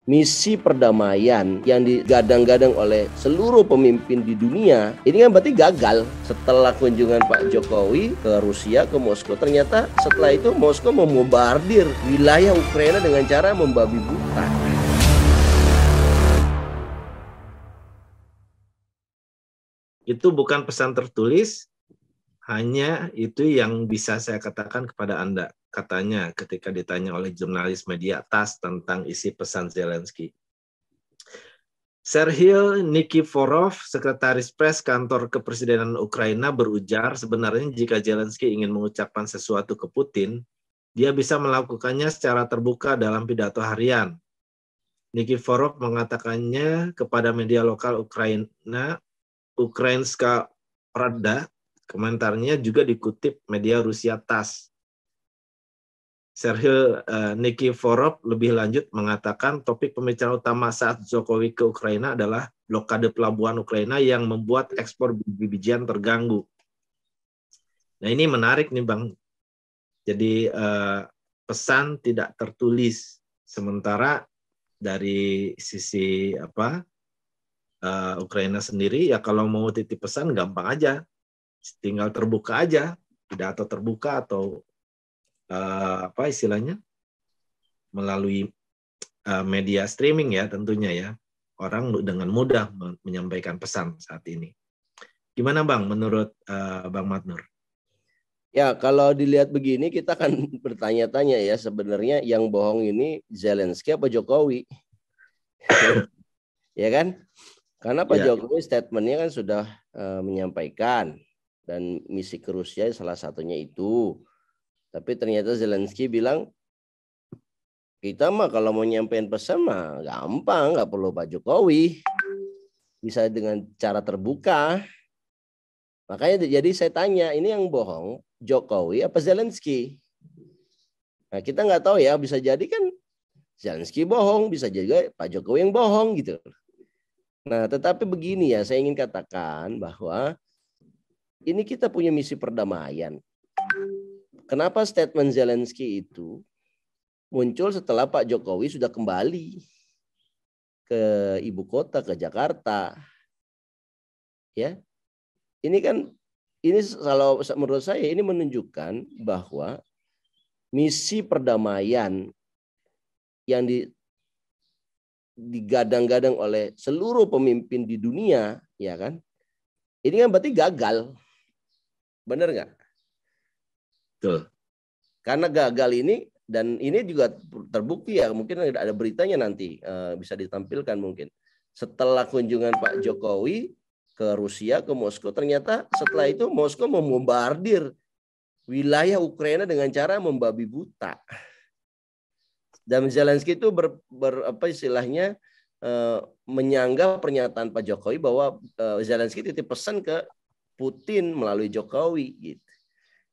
misi perdamaian yang digadang-gadang oleh seluruh pemimpin di dunia ini kan berarti gagal. Setelah kunjungan Pak Jokowi ke Rusia, ke Moskow, ternyata setelah itu Moskow membombardir wilayah Ukraina dengan cara membabi buta. Itu bukan pesan tertulis, hanya itu yang bisa saya katakan kepada Anda, katanya ketika ditanya oleh jurnalis media TASS tentang isi pesan Zelensky. Serhiy Nikiforov, sekretaris pers kantor kepresidenan Ukraina, berujar sebenarnya jika Zelensky ingin mengucapkan sesuatu ke Putin, dia bisa melakukannya secara terbuka dalam pidato harian. Nikiforov mengatakannya kepada media lokal Ukraina, Ukrainska Pravda. Komentarnya juga dikutip media Rusia TASS. Serhiy Nikiforov lebih lanjut mengatakan topik pembicaraan utama saat Jokowi ke Ukraina adalah blokade pelabuhan Ukraina yang membuat ekspor biji-bijian terganggu. Nah, ini menarik nih Bang. Jadi pesan tidak tertulis, sementara dari sisi Ukraina sendiri ya kalau mau titip pesan gampang aja. Tinggal terbuka aja, pidato terbuka atau istilahnya melalui media streaming ya tentunya ya. Orang dengan mudah menyampaikan pesan saat ini. Gimana Bang menurut Bang Matnur? Ya, kalau dilihat begini kita akan bertanya-tanya ya, sebenarnya yang bohong ini Zelensky apa Jokowi? Ya kan? Karena Pak Jokowi statementnya kan sudah menyampaikan dan misi ke Rusia salah satunya itu. Tapi ternyata Zelensky bilang, kita mah kalau mau nyampein pesan mah gampang, nggak perlu Pak Jokowi. Bisa dengan cara terbuka. Makanya jadi saya tanya, ini yang bohong Jokowi apa Zelensky? Nah, kita nggak tahu ya, bisa jadi kan Zelensky bohong, bisa juga Pak Jokowi yang bohong gitu. Nah, tetapi begini ya, saya ingin katakan bahwa ini kita punya misi perdamaian. Kenapa statement Zelensky itu muncul setelah Pak Jokowi sudah kembali ke ibu kota, ke Jakarta. Ya, ini kan, ini kalau menurut saya ini menunjukkan bahwa misi perdamaian yang digadang-gadang oleh seluruh pemimpin di dunia, ya kan? Ini kan berarti gagal. Benar nggak? Betul. Karena gagal ini, dan ini juga terbukti ya, mungkin ada beritanya nanti bisa ditampilkan mungkin. Setelah kunjungan Pak Jokowi ke Rusia, ke Moskow, ternyata setelah itu Moskow membombardir wilayah Ukraina dengan cara membabi buta. Dan Zelensky itu istilahnya menyanggah pernyataan Pak Jokowi bahwa Zelensky titip pesan ke Putin melalui Jokowi gitu.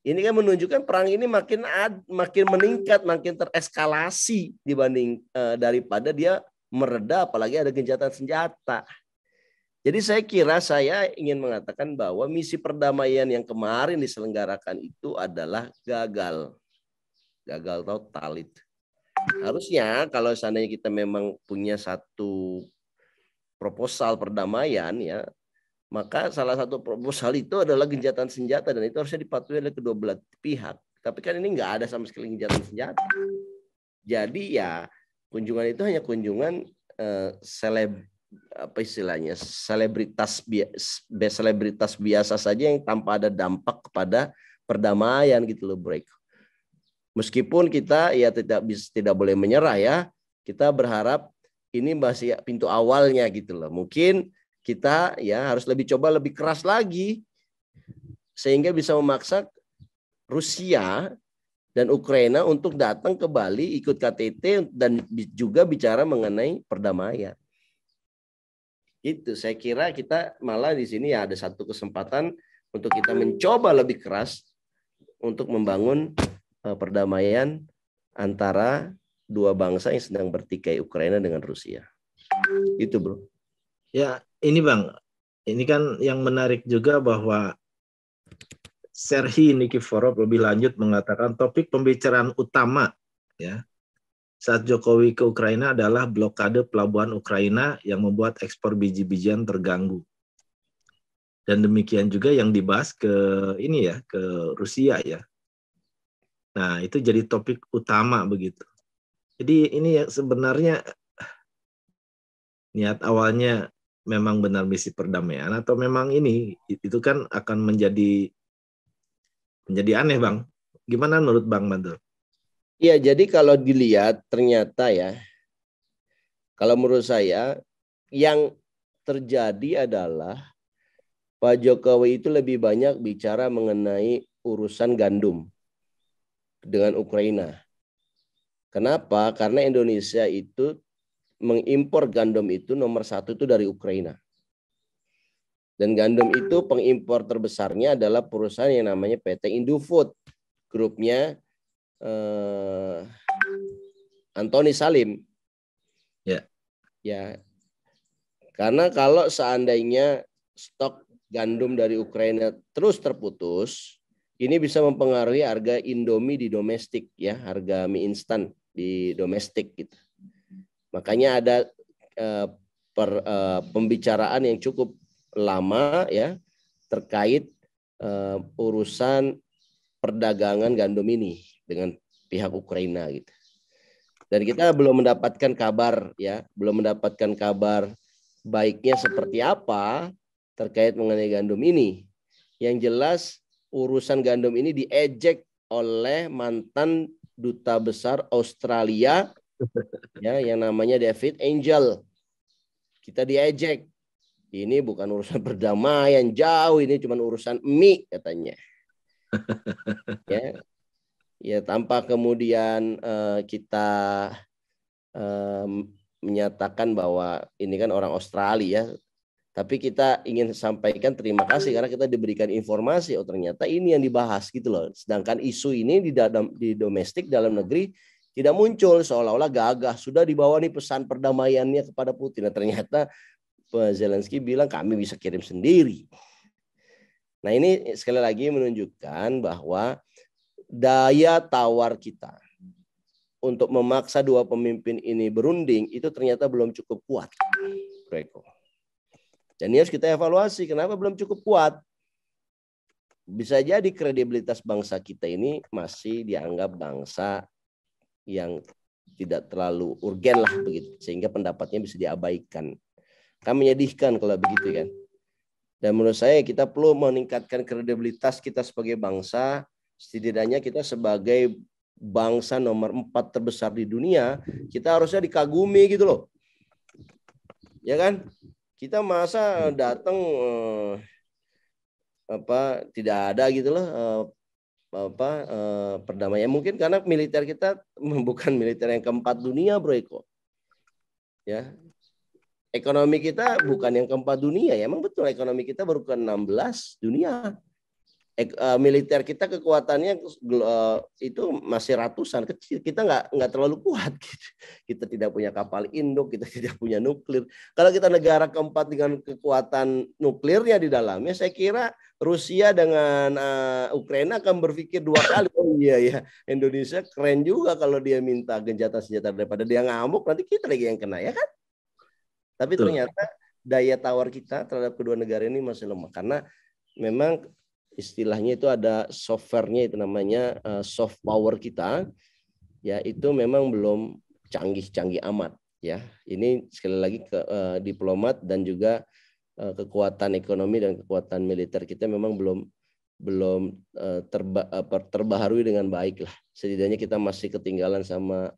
Ini kan menunjukkan perang ini makin meningkat, makin tereskalasi dibanding daripada dia mereda, apalagi ada gencatan senjata. Jadi saya ingin mengatakan bahwa misi perdamaian yang kemarin diselenggarakan itu adalah gagal. Gagal total itu. Harusnya kalau seandainya kita memang punya satu proposal perdamaian ya, maka salah satu proposal itu adalah gencatan senjata, dan itu harusnya dipatuhi oleh kedua belah pihak. Tapi kan ini nggak ada sama sekali gencatan senjata. Jadi ya kunjungan itu hanya kunjungan selebritas biasa saja yang tanpa ada dampak kepada perdamaian gitu loh, Bro. Meskipun kita ya tidak boleh menyerah ya. Kita berharap ini masih pintu awalnya gitu loh. Mungkin kita ya harus lebih keras lagi sehingga bisa memaksa Rusia dan Ukraina untuk datang ke Bali, ikut KTT, dan juga bicara mengenai perdamaian. Itu saya kira kita malah di sini ya ada satu kesempatan untuk kita mencoba lebih keras untuk membangun perdamaian antara dua bangsa yang sedang bertikai, Ukraina dengan Rusia. Itu, Bro. Ya, ini Bang, ini kan yang menarik juga bahwa Serhiy Nikiforov lebih lanjut mengatakan topik pembicaraan utama ya saat Jokowi ke Ukraina adalah blokade pelabuhan Ukraina yang membuat ekspor biji-bijian terganggu. Dan demikian juga yang dibahas ke Rusia ya. Nah, itu jadi topik utama begitu. Jadi ini yang sebenarnya niat awalnya memang benar misi perdamaian atau memang itu kan akan menjadi aneh, Bang. Gimana menurut Bang Mandur? Iya, jadi kalau dilihat ternyata ya, kalau menurut saya yang terjadi adalah Pak Jokowi itu lebih banyak bicara mengenai urusan gandum dengan Ukraina. Kenapa? Karena Indonesia itu mengimpor gandum itu nomor 1 itu dari Ukraina. Dan gandum itu pengimpor terbesarnya adalah perusahaan yang namanya PT Indofood. Grupnya Antoni Salim. Ya. Ya. Karena kalau seandainya stok gandum dari Ukraina terus terputus, ini bisa mempengaruhi harga Indomie di domestik ya, harga mie instan di domestik gitu. Makanya ada pembicaraan yang cukup lama ya terkait urusan perdagangan gandum ini dengan pihak Ukraina gitu. Dan kita belum mendapatkan kabar ya, belum mendapatkan kabar baiknya seperti apa terkait mengenai gandum ini. Yang jelas urusan gandum ini diejek oleh mantan duta besar Australia ya yang namanya David Angel. Kita diejek. Ini bukan urusan perdamaian, jauh ini cuma urusan mie katanya. Ya tanpa kemudian kita menyatakan bahwa ini kan orang Australia, tapi kita ingin sampaikan terima kasih karena kita diberikan informasi, oh ternyata ini yang dibahas gitu loh. Sedangkan isu ini di domestik dalam negeri tidak muncul, seolah-olah gagah sudah dibawa nih pesan perdamaiannya kepada Putin. Nah, ternyata Zelensky bilang kami bisa kirim sendiri. Nah ini sekali lagi menunjukkan bahwa daya tawar kita untuk memaksa dua pemimpin ini berunding itu ternyata belum cukup kuat. Dan ini harus kita evaluasi kenapa belum cukup kuat. Bisa jadi kredibilitas bangsa kita ini masih dianggap bangsa yang tidak terlalu urgen lah begitu, sehingga pendapatnya bisa diabaikan. Kan menyedihkan kalau begitu kan. Dan menurut saya kita perlu meningkatkan kredibilitas kita sebagai bangsa, setidaknya kita sebagai bangsa nomor 4 terbesar di dunia, kita harusnya dikagumi gitu loh. Ya kan? Kita masa datang tidak ada gitu loh perdamaian, mungkin karena militer kita bukan militer yang keempat dunia, Bro Eko. Ya. Ekonomi kita bukan yang keempat dunia ya. Emang betul ekonomi kita baru ke-16 dunia. Militer kita kekuatannya itu masih ratusan, kecil. Kita nggak terlalu kuat gitu. Kita tidak punya kapal induk, kita tidak punya nuklir. Kalau kita negara keempat dengan kekuatan nuklirnya di dalamnya, saya kira Rusia dengan Ukraina akan berpikir 2 kali. Oh iya ya, Indonesia keren juga kalau dia minta gencatan senjata, daripada dia ngamuk nanti kita lagi yang kena ya kan. Tapi ternyata daya tawar kita terhadap kedua negara ini masih lemah karena memang istilahnya itu ada softwarenya, itu namanya soft power kita ya, itu memang belum canggih-canggih amat ya. Ini sekali lagi diplomat dan juga kekuatan ekonomi dan kekuatan militer kita memang belum terbaharui dengan baik lah. Setidaknya kita masih ketinggalan sama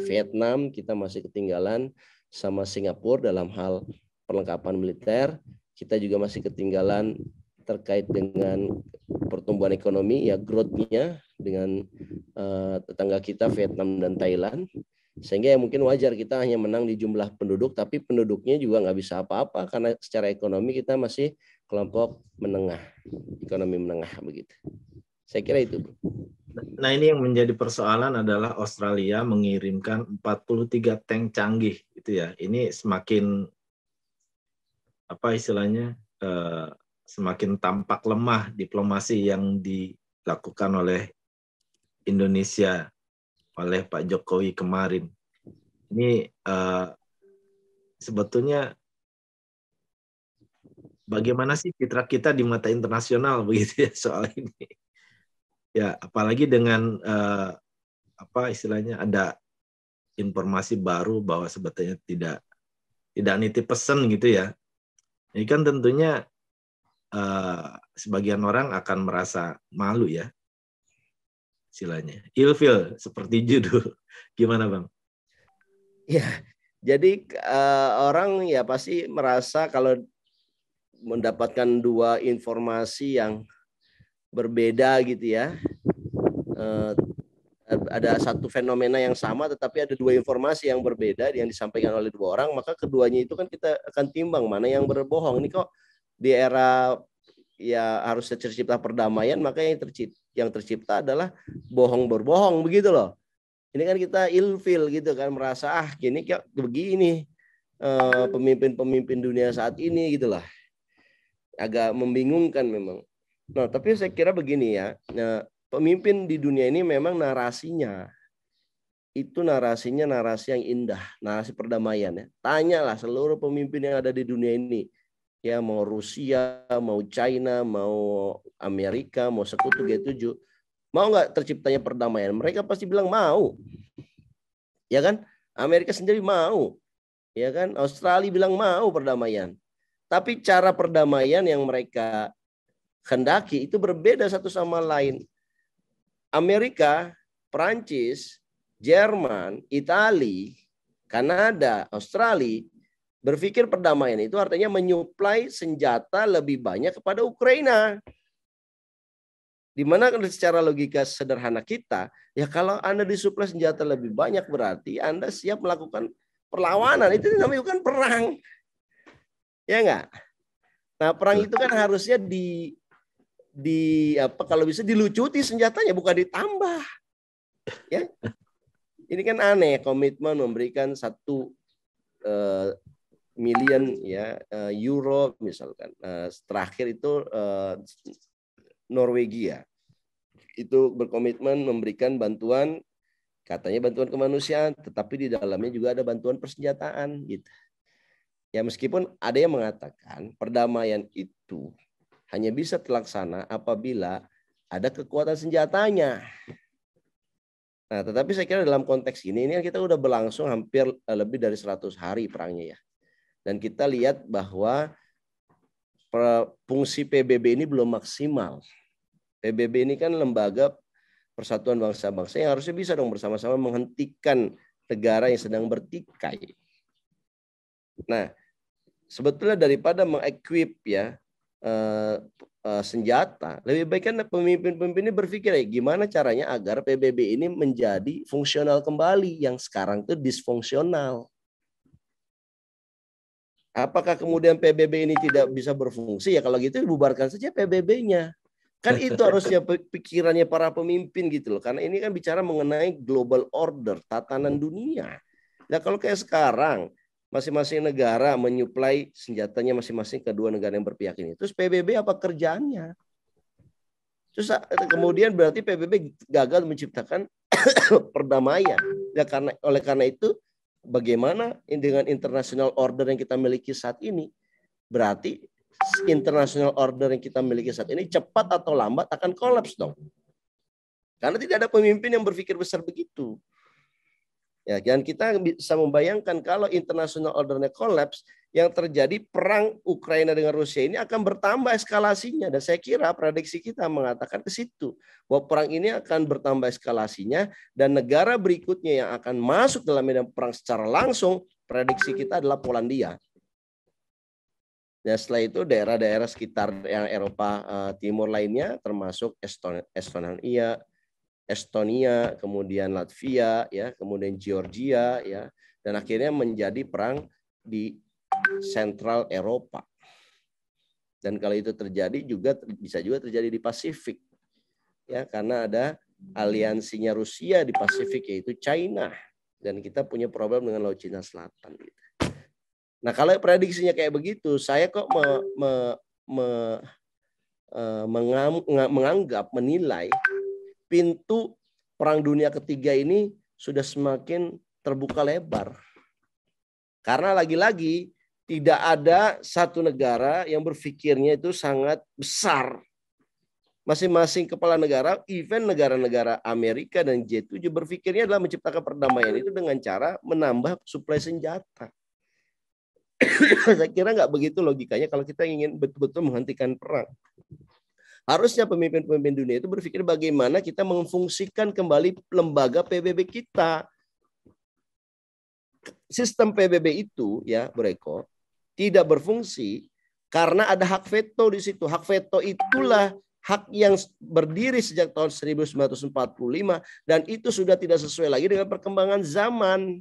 Vietnam, kita masih ketinggalan sama Singapura dalam hal perlengkapan militer. Kita juga masih ketinggalan terkait dengan pertumbuhan ekonomi ya, growth-nya dengan tetangga kita Vietnam dan Thailand. Sehingga ya mungkin wajar kita hanya menang di jumlah penduduk, tapi penduduknya juga nggak bisa apa-apa karena secara ekonomi kita masih kelompok menengah, ekonomi menengah begitu. Saya kira itu. Nah ini yang menjadi persoalan adalah Australia mengirimkan 43 tank canggih gitu ya. Ini semakin semakin tampak lemah diplomasi yang dilakukan oleh Indonesia oleh Pak Jokowi kemarin. Ini sebetulnya bagaimana sih citra kita di mata internasional begitu ya soal ini. Ya, apalagi dengan apa istilahnya ada informasi baru bahwa sebetulnya tidak nitip pesan gitu ya. Ini kan tentunya sebagian orang akan merasa malu ya, istilahnya. Ilfil seperti judul. Gimana Bang? Ya, jadi orang ya pasti merasa kalau mendapatkan dua informasi yang berbeda gitu ya. Ada satu fenomena yang sama tetapi ada dua informasi yang berbeda yang disampaikan oleh dua orang, maka keduanya itu kan kita akan timbang mana yang berbohong. Ini kok di era ya harusnya tercipta perdamaian, maka yang tercipta adalah bohong berbohong begitu loh. Ini kan kita ilfil gitu kan, merasa gini kayak begini pemimpin-pemimpin dunia saat ini gitulah. Agak membingungkan memang. Nah, tapi saya kira begini ya. Nah, pemimpin di dunia ini memang narasinya narasi yang indah, narasi perdamaian ya. Tanyalah seluruh pemimpin yang ada di dunia ini. Ya, mau Rusia, mau China, mau Amerika, mau sekutu G7. Mau nggak terciptanya perdamaian? Mereka pasti bilang mau. Ya kan? Amerika sendiri mau. Ya kan? Australia bilang mau perdamaian. Tapi cara perdamaian yang mereka hendaki itu berbeda satu sama lain. Amerika, Prancis, Jerman, Italia, Kanada, Australia berpikir perdamaian itu artinya menyuplai senjata lebih banyak kepada Ukraina. Di mana secara logika sederhana kita, ya kalau Anda disuplai senjata lebih banyak berarti Anda siap melakukan perlawanan. Itu namanya bukan perang. Ya enggak? Nah, perang itu kan harusnya kalau bisa dilucuti senjatanya, bukan ditambah. Ya. Ini kan aneh, komitmen memberikan 1 million ya euro misalkan. Terakhir itu Norwegia. Itu berkomitmen memberikan bantuan, katanya bantuan kemanusiaan, tetapi di dalamnya juga ada bantuan persenjataan gitu. Ya meskipun ada yang mengatakan perdamaian itu hanya bisa terlaksana apabila ada kekuatan senjatanya. Nah, tetapi saya kira dalam konteks ini kita udah berlangsung hampir lebih dari 100 hari perangnya ya. Dan kita lihat bahwa fungsi PBB ini belum maksimal. PBB ini kan lembaga Persatuan Bangsa-Bangsa yang harusnya bisa dong bersama-sama menghentikan negara yang sedang bertikai. Nah, sebetulnya daripada mengequip ya senjata, lebih baik kan pemimpin-pemimpin ini berpikir gimana caranya agar PBB ini menjadi fungsional kembali yang sekarang itu disfungsional. Apakah kemudian PBB ini tidak bisa berfungsi? Ya kalau gitu bubarkan saja PBB-nya. Kan itu harusnya pikirannya para pemimpin gitu loh. Karena ini kan bicara mengenai global order, tatanan dunia. Nah kalau kayak sekarang, masing-masing negara menyuplai senjatanya masing-masing ke dua negara yang berpihak ini. Terus PBB apa kerjaannya? Terus kemudian berarti PBB gagal menciptakan perdamaian. Ya oleh karena itu, bagaimana dengan international order yang kita miliki saat ini? Berarti international order yang kita miliki saat ini cepat atau lambat akan kolaps dong. Karena tidak ada pemimpin yang berpikir besar begitu. Ya, dan kita bisa membayangkan kalau international ordernya kolaps, yang terjadi perang Ukraina dengan Rusia ini akan bertambah eskalasinya. Dan saya kira prediksi kita mengatakan ke situ. Bahwa perang ini akan bertambah eskalasinya dan negara berikutnya yang akan masuk dalam medan perang secara langsung, prediksi kita adalah Polandia. Dan setelah itu daerah-daerah sekitar yang Eropa Timur lainnya termasuk Estonia, kemudian Latvia, ya, kemudian Georgia, ya, dan akhirnya menjadi perang di Sentral Eropa. Dan kalau itu terjadi bisa juga terjadi di Pasifik, ya, karena ada aliansinya Rusia di Pasifik yaitu China, dan kita punya problem dengan Laut Cina Selatan. Gitu. Nah kalau prediksinya kayak begitu, saya kok menilai pintu perang dunia ketiga ini sudah semakin terbuka lebar. Karena lagi-lagi tidak ada satu negara yang berpikirnya itu sangat besar. Masing-masing kepala negara, even negara-negara Amerika dan G7 berpikirnya adalah menciptakan perdamaian itu dengan cara menambah suplai senjata. Saya kira nggak begitu logikanya kalau kita ingin betul-betul menghentikan perang. Harusnya pemimpin-pemimpin dunia itu berpikir bagaimana kita memfungsikan kembali lembaga PBB kita. Sistem PBB itu ya, Bro Eko, tidak berfungsi karena ada hak veto di situ. Hak veto itulah hak yang berdiri sejak tahun 1945 dan itu sudah tidak sesuai lagi dengan perkembangan zaman.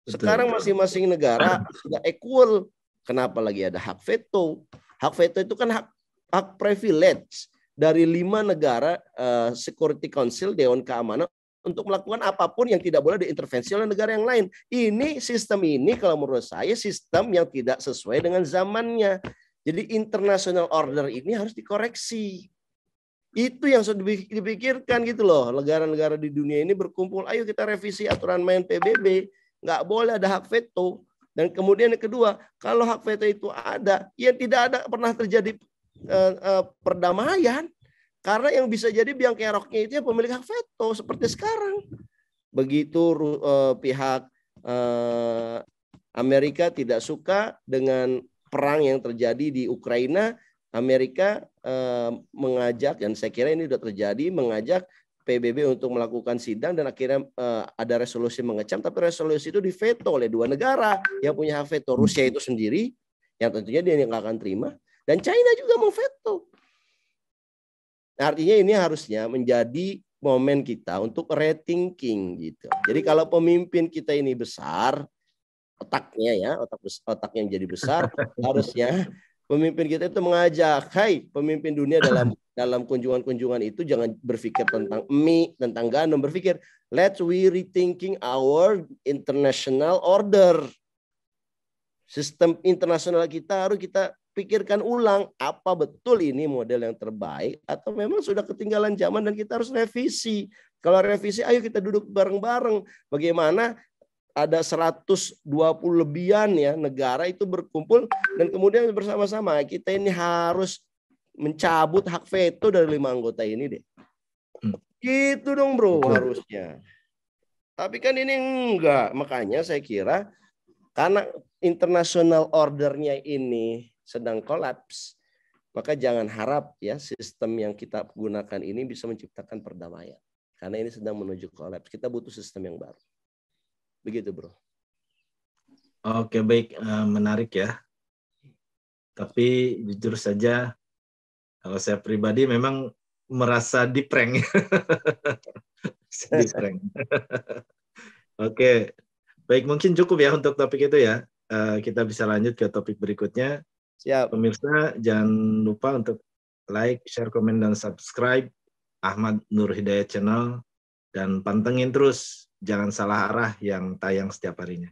Sekarang masing-masing negara sudah equal. Kenapa lagi ada hak veto? Hak veto itu kan hak privilege dari 5 negara Security Council, Dewan Keamanan, untuk melakukan apapun yang tidak boleh diintervensi oleh negara yang lain. Ini sistem ini kalau menurut saya sistem yang tidak sesuai dengan zamannya. Jadi international order ini harus dikoreksi. Itu yang sudah dipikirkan gitu loh. Negara-negara di dunia ini berkumpul, ayo kita revisi aturan main PBB. Nggak boleh ada hak veto. Dan kemudian yang kedua, kalau hak veto itu ada, ya tidak ada pernah terjadi perdamaian. Karena yang bisa jadi biang keroknya itu yang pemilik hak veto seperti sekarang. Begitu pihak Amerika tidak suka dengan perang yang terjadi di Ukraina, Amerika mengajak, dan saya kira ini sudah terjadi, mengajak PBB untuk melakukan sidang dan akhirnya ada resolusi mengecam, tapi resolusi itu diveto oleh 2 negara yang punya hak veto. Rusia itu sendiri, yang tentunya dia nggak akan terima, dan China juga memveto. Artinya ini harusnya menjadi momen kita untuk rethinking gitu. Jadi kalau pemimpin kita ini besar, otaknya ya, otak yang jadi besar, harusnya pemimpin kita itu mengajak, hai pemimpin dunia dalam kunjungan-kunjungan itu jangan berpikir tentang mie, tentang gandum, berpikir let's we rethinking our international order. Sistem internasional kita harus kita pikirkan ulang, apa betul ini model yang terbaik atau memang sudah ketinggalan zaman dan kita harus revisi. Kalau revisi, ayo kita duduk bareng-bareng bagaimana ada 120 lebihan ya negara itu berkumpul dan kemudian bersama-sama kita ini harus mencabut hak veto dari 5 anggota ini deh. Gitu dong bro harusnya. Tapi kan ini enggak. Makanya saya kira karena international ordernya ini sedang kolaps, maka jangan harap ya sistem yang kita gunakan ini bisa menciptakan perdamaian. Karena ini sedang menuju kolaps. Kita butuh sistem yang baru. Begitu bro. Oke baik, menarik ya. Tapi jujur saja, kalau saya pribadi memang merasa di-prank. Di-prank. Oke, baik mungkin cukup ya untuk topik itu ya. Kita bisa lanjut ke topik berikutnya. Siap. Pemirsa jangan lupa untuk like, share, komen, dan subscribe Ahmad Nur Hidayat Channel dan pantengin terus. Jangan salah arah yang tayang setiap harinya.